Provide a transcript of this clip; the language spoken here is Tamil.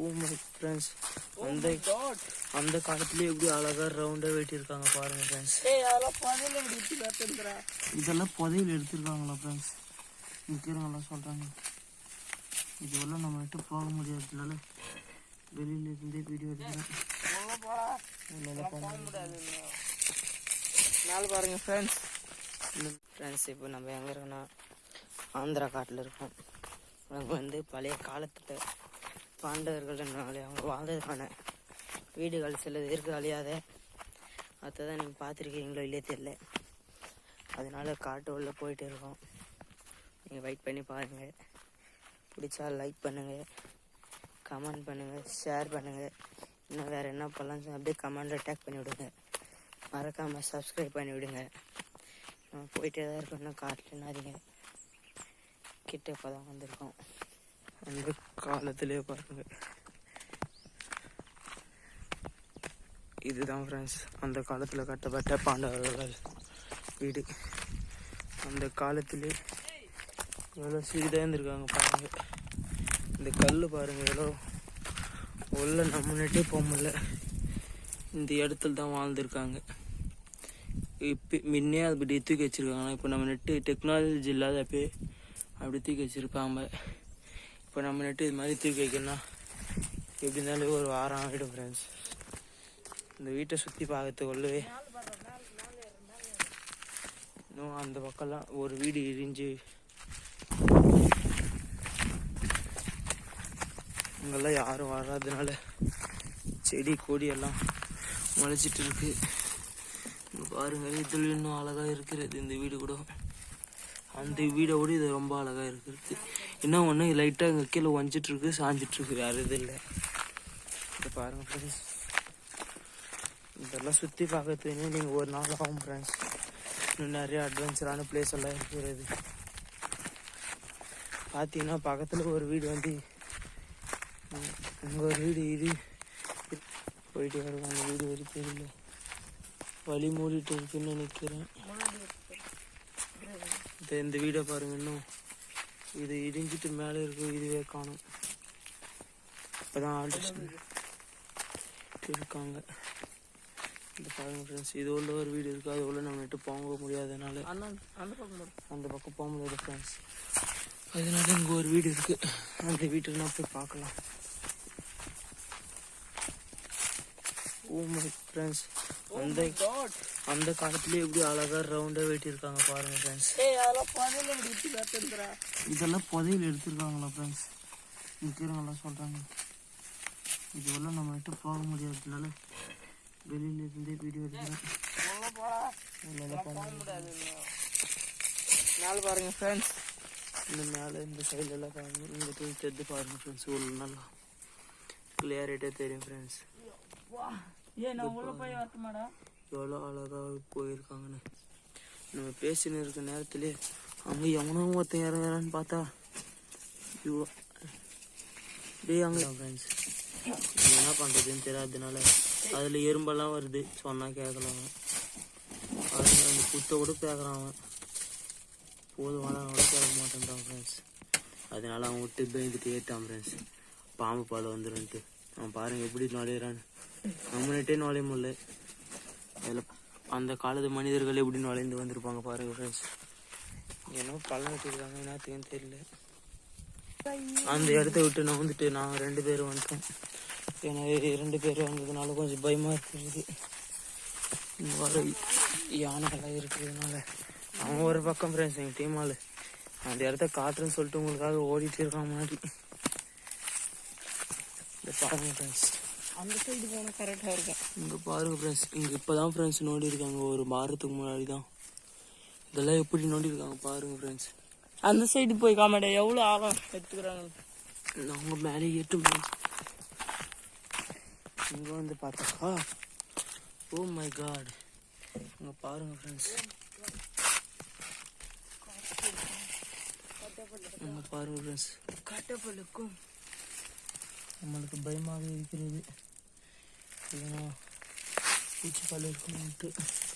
ஓ மை ஃப்ரெண்ட்ஸ், அந்த காலத்துலேயே எப்படி அழகாக ரவுண்டாக வெட்டியிருக்காங்க பாருங்கள் ஃப்ரெண்ட்ஸ். இதெல்லாம் புதையில் எடுத்துருக்காங்களா ஃப்ரெண்ட்ஸ்? நிற்கிறவங்களாம் சொல்கிறாங்க. இதுவெல்லாம் நம்ம விட்டு போக முடியாததுனால வெளியில இருந்தே வீடியோ எடுக்கிறேன். பாருங்கள் ஃப்ரெண்ட்ஸ். இப்போ நம்ம எங்கே இருக்கோன்னா ஆந்திரா காட்டில் இருக்கோம். நம்ம வந்து பழைய காலத்தில் பாண்டவர்கள் அவங்க வாழ்ந்ததுக்கான வீடுகள் சிலது இருக்கு அழியாத. அதை தான் நீங்கள் பார்த்துருக்கீங்களோ இல்லையே தெரியல. அதனால காட்டு உள்ள போயிட்டு இருக்கோம். நீங்கள் வெயிட் பண்ணி பாருங்கள். பிடிச்சா லைக் பண்ணுங்கள், கமெண்ட் பண்ணுங்கள், ஷேர் பண்ணுங்கள். இன்னும் வேறு என்ன பண்ணலாம் அப்படியே கமெண்டில் டேக் பண்ணி விடுங்க. மறக்காமல் சப்ஸ்கிரைப் பண்ணி விடுங்க. நம்ம போயிட்டே தான் இருக்கோம். இன்னும் காட்டில் என்னாதீங்க. கிட்ட இப்போ தான் வந்திருக்கோம். அந்த காலத்திலே பாருங்கள். இதுதான் ஃப்ரெண்ட்ஸ் அந்த காலத்தில் கட்டப்பட்ட பாண்டவர்கள் வீடு. அந்த காலத்திலே எவ்வளோ சீடாக இருந்திருக்காங்க பாருங்கள். இந்த கல் பாருங்கள் எவ்வளோ உள்ள நம்ம நெட்டே போக முடியல. இந்த இடத்துல தான் வாழ்ந்துருக்காங்க. இப்போ முன்னே அது இப்படி தூக்கி வச்சுருக்காங்க. இப்போ நம்ம நெட்டு டெக்னாலஜி இல்லாத அப்போ அப்படி தூக்கி வச்சுருப்பாங்க. இப்போ நம்ம நெட்டு இது மாதிரி தூக்கி வைக்கணும்னா எப்படி இருந்தாலும் ஒரு வாரம் ஆகிடும் ஃப்ரெண்ட்ஸ். இந்த வீட்டை சுற்றி பார்க்கறதுக்குள்ளவே இன்னும் அந்த பக்கம்லாம் ஒரு வீடு இடிஞ்சு இங்கெல்லாம் யாரும் வராதனால செடி கொடி எல்லாம் முளைச்சிட்டு இருக்கு. பாருங்கள், இதில் இன்னும் அழகாக இருக்கிறது இந்த வீடு கூட. அந்த வீடோடு இது ரொம்ப அழகாக இருக்கிறது. இன்னும் ஒன்று லைட்டாக இங்கே கீழே வஞ்சிட்ருக்கு, சாஞ்சிட்ருக்கு. வேறு இது இல்லை. இதை பாருங்கள் ஃப்ரெண்ட்ஸ். இதெல்லாம் சுற்றி பார்க்கறதுன்னு நீங்கள் ஒரு நாள் ஆகும் ஃப்ரெண்ட்ஸ். இன்னும் நிறைய அட்வென்ச்சரான பிளேஸ் எல்லாம் இருக்கிறது. பார்த்தீங்கன்னா பக்கத்தில் ஒரு வீடு வந்து அங்கே ஒரு வீடு இது போயிட்டு வருவோம். அந்த வீடு வரைக்கும் தெரியல, வழி மூடிட்டு இருக்குன்னு நினைக்கிறேன். இந்த வீடை பாருங்க, இன்னும் இது இடிஞ்சிட்டு மேலே இருக்கு. இதுவே காணும். இப்போதான் ஆல்ட்ரேஷன் இருக்காங்க. இந்த பாருங்க ஃப்ரெண்ட்ஸ், இது உள்ள ஒரு வீடு இருக்குது. அது உள்ள நம்ம நட்டு போக முடியாதனால அந்த பக்கம் போக முடியாது ஃப்ரெண்ட்ஸ். அதனால இங்கே ஒரு வீடு இருக்குது. அந்த வீட்டுக்கு நான் போய் பார்க்கலாம். ஓ மை ஃப்ரெண்ட்ஸ், அந்த காலத்துலேயே எப்படி அழகாக ரவுண்டாக வெட்டியிருக்காங்க பாருங்கள் ஃப்ரெண்ட்ஸ். இதெல்லாம் புதையில் எடுத்துருக்காங்களா ஃப்ரெண்ட்ஸ்? நிற்கிறவங்களாம் சொல்கிறாங்க. இதுவெல்லாம் நம்ம விட்டு போக முடியாததுனால வெளியில இருந்தே வீடியோ எடுக்கிறேன். பாருங்க ஃப்ரெண்ட்ஸ், இந்த மேலே இந்த சைட்லலாம் பாருங்க. இந்த போய் தெத்து பாருங்க ஃப்ரெண்ட்ஸ். உள்ள நல்லா கிளியரிட்டே தெரியும் ஃப்ரெண்ட்ஸ். எவ்வளோ அழகாக போயிருக்காங்கன்னு. நம்ம பேசின்னு இருக்க நேரத்துலேயே அங்கே எவனோ ஒருத்தன் இறங்குறான்னு பார்த்தா இவ்வளோ டே அங்கே ஃப்ரெண்ட்ஸ். என்ன பண்ணுறதுன்னு தெரியாததுனால அதில் எறும்பெல்லாம் வருது. சொன்னால் கேட்கலாம். அது அந்த குத்தை கூட கேட்குறான் அவன். போதுமான கூட கேட்க மாட்டேன்றான் ஃப்ரெண்ட்ஸ். அதனால அவன் விட்டு பயந்துட்டு ஏற்றான் ஃப்ரெண்ட்ஸ். பாம்பு பால் வந்துடும்ட்டு. அவன் பாருங்கள் எப்படி நுழையிறான்னு. நம்மகிட்டே நுழைய முடியல. அதில் அந்த காலத்து மனிதர்கள் எப்படி நுழைந்து வந்திருப்பாங்க பாருங்கள் ஃப்ரெண்ட்ஸ். ஏன்னா பள்ளம் வெட்டிருக்காங்க, என்னத்துக்குன்னு தெரியல. அந்த இடத்த விட்டு நான் வந்துட்டு நாங்கள் 2 பேரும் வந்துட்டோம். ஏன்னா 2 பேர் வந்ததுனால கொஞ்சம் பயமாக இருக்கிறது. இந்த வர யானைகள்லாம் இருக்கிறதுனால அவன் ஒரு பக்கம் ஃப்ரெண்ட்ஸ். எங்கள் டீமால் அந்த இடத்த காட்டுறேன்னு சொல்லிட்டு உங்களுக்காக ஓடிட்டு இருக்கான் முன்னாடி. இந்த பாருங்க ஃப்ரெண்ட்ஸ், அந்த சைடு போனால் கரெக்டாக இருக்கும். இங்கே பாருங்கள் ஃப்ரெண்ட்ஸ், இங்கே இப்போ தான் ஃப்ரெண்ட்ஸ் நோண்டி இருக்காங்க. ஒரு வாரத்துக்கு முன்னாடி தான் இதெல்லாம் எப்படி நோண்டி இருக்காங்க பாருங்கள் ஃப்ரெண்ட்ஸ். அந்த சைடு போய் காமாட்டா எவ்வளோ ஆழம் எடுத்துக்கிறாங்க. நாங்கள் மேலே ஏற்றும் ஃப்ரெண்ட்ஸ். இங்கே வந்து பார்த்தாக்கா ஓ மை காட், இங்கே பாருங்கள் ஃப்ரெண்ட்ஸ். இங்கே பாருங்கள் ஃப்ரெண்ட்ஸ், கட்டப்பலுக்கும் நம்மளுக்கு பயமாக இருக்கிறது. ஏன்னா பூச்சிப்பால் இருக்குன்ட்டு